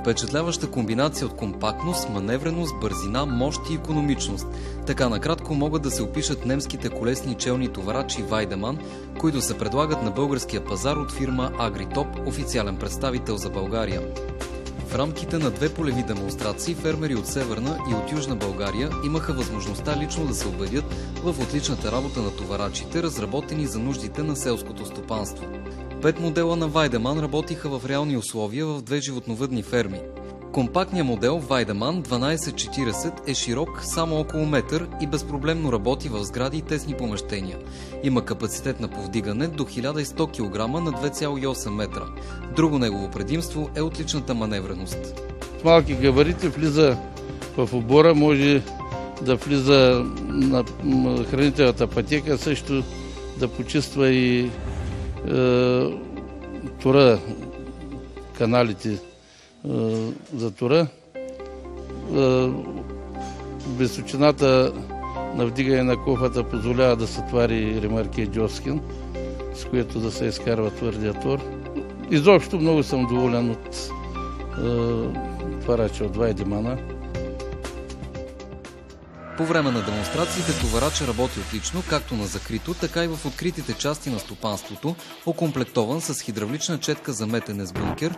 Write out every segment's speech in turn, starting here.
Впечатляваща комбинация от компактност, маневреност, бързина, мощ и икономичност. Така накратко могат да се опишат немските колесни челни товарачи Weidemann, които се предлагат на българския пазар от фирма Agritop, официален представител за България. В рамките на 2 полеви демонстрации фермери от Северна и от Южна България имаха възможността лично да се убедят в отличната работа на товарачите, разработени за нуждите на селското стопанство. 5 модела на Weidemann работиха в реални условия в 2 животновъдни ферми. Компактният модел Weidemann 1240 е широк само около метър и безпроблемно работи в сгради и тесни помещения. Има капацитет на повдигане до 1100 кг на 2,8 метра. Друго негово предимство е отличната маневреност. С малки габарити влиза в обора, може да влиза на хранителната пътека, също да почиства и тура, каналите за тура. Височината на вдигане на кофата позволява да се твари ремарке Дьоскин, с което да се изкарва твърдия тор. Изобщо много съм доволен от тварача от Weidemann. По време на демонстрациите товарача работи отлично, както на закрито, така и в откритите части на стопанството, окомплектован с хидравлична четка за метене с бункер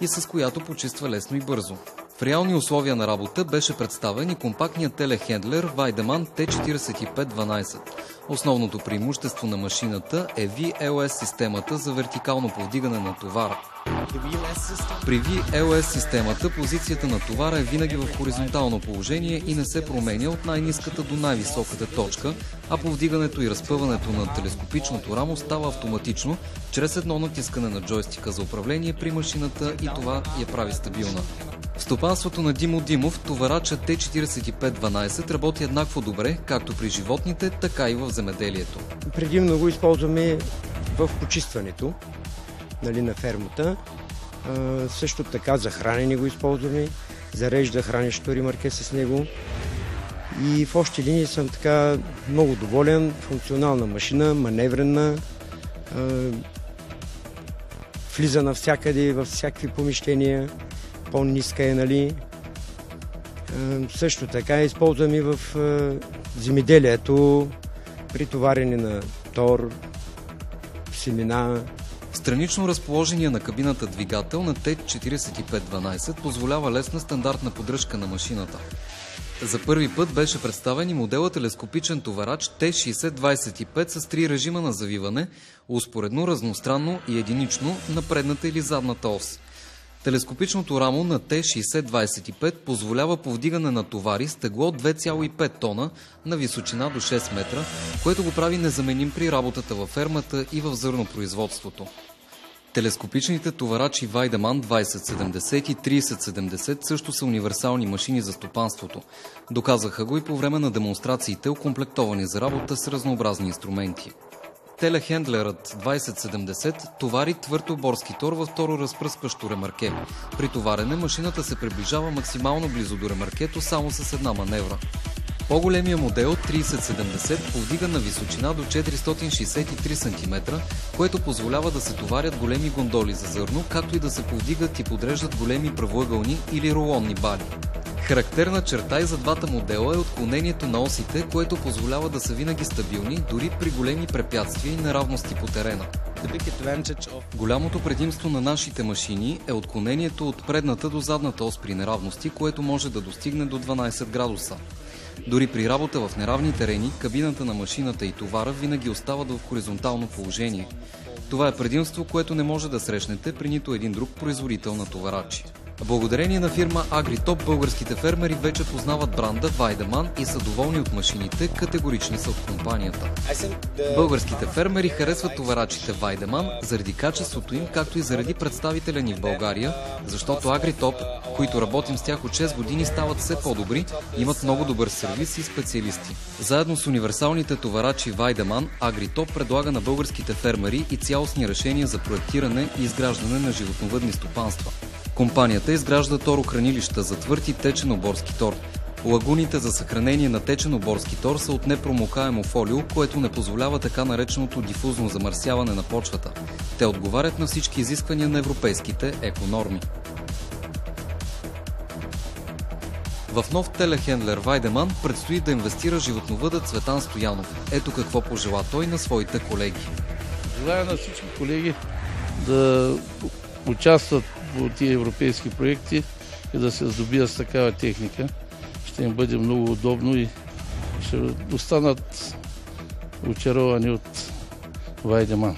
и с която почиства лесно и бързо. В реални условия на работа беше представен и компактният телехендлер Weidemann T4512. Основното преимущество на машината е VLS системата за вертикално повдигане на товара. При VLS системата позицията на товара е винаги в хоризонтално положение и не се променя от най-ниската до най-високата точка, а повдигането и разпъването на телескопичното рамо става автоматично, чрез едно натискане на джойстика за управление при машината и това я прави стабилна. В стопанството на Димо Димов товарача T4512 работи еднакво добре, както при животните, така и в земеделието. Предимно го използваме в почистването на фермата. Също така за хранене го използваме, зарежда хранещо ремарке с него. И в общи линии съм така много доволен. Функционална машина, маневрена, влиза навсякъде, във всякакви помещения, по-ниска е, Също така използваме в земеделието, при товарене на тор, семена. Странично разположения на кабината двигател на T4512 позволява лесна стандартна поддръжка на машината. За първи път беше представен и моделът телескопичен товарач T6025 с 3 режима на завиване, успоредно, разностранно и единично на предната или задната ос. Телескопичното рамо на T6025 позволява повдигане на товари с тегло 2,5 тона на височина до 6 метра, което го прави незаменим при работата във фермата и в зърнопроизводството. Телескопичните товарачи Weidemann 2070 и 3070 също са универсални машини за стопанството. Доказаха го и по време на демонстрациите, окомплектовани за работа с разнообразни инструменти. Телехендлерът 2070 товари твърд оборски тор във второ разпръскващо ремарке. При товарене машината се приближава максимално близо до ремаркето само с една маневра. По-големия модел 3070 повдига на височина до 463 см, което позволява да се товарят големи гондоли за зърно, както и да се повдигат и подреждат големи правоъгълни или рулонни бали. Характерна черта и за двата модела е отклонението на осите, което позволява да са винаги стабилни, дори при големи препятствия и неравности по терена. Голямото предимство на нашите машини е отклонението от предната до задната ос при неравности, което може да достигне до 12 градуса. Дори при работа в неравни терени, кабината на машината и товара винаги остават в хоризонтално положение. Това е предимство, което не може да срещнете при нито един друг производител на товарачи. Благодарение на фирма Agritop, българските фермери вече познават бранда Weidemann и са доволни от машините, категорични са от компанията. Българските фермери харесват товарачите Weidemann заради качеството им, както и заради представителя ни в България, защото Agritop, които работим с тях от 6 години, стават все по-добри, имат много добър сервис и специалисти. Заедно с универсалните товарачи Weidemann, Agritop предлага на българските фермери и цялостни решения за проектиране и изграждане на животновъдни стопанства. Компанията изгражда торохранилища за твърд и течен оборски тор. Лагуните за съхранение на течен оборски тор са от непромокаемо фолио, което не позволява така нареченото дифузно замърсяване на почвата. Те отговарят на всички изисквания на европейските еконорми. В нов телехендлер Вайдеман предстои да инвестира животновъдът Цветан Стоянов. Ето какво пожела той на своите колеги. Желая на всички колеги да участват в тези европейски проекти и да се здобият с такава техника. Ще им бъде много удобно и ще останат очаровани от Вайдеман.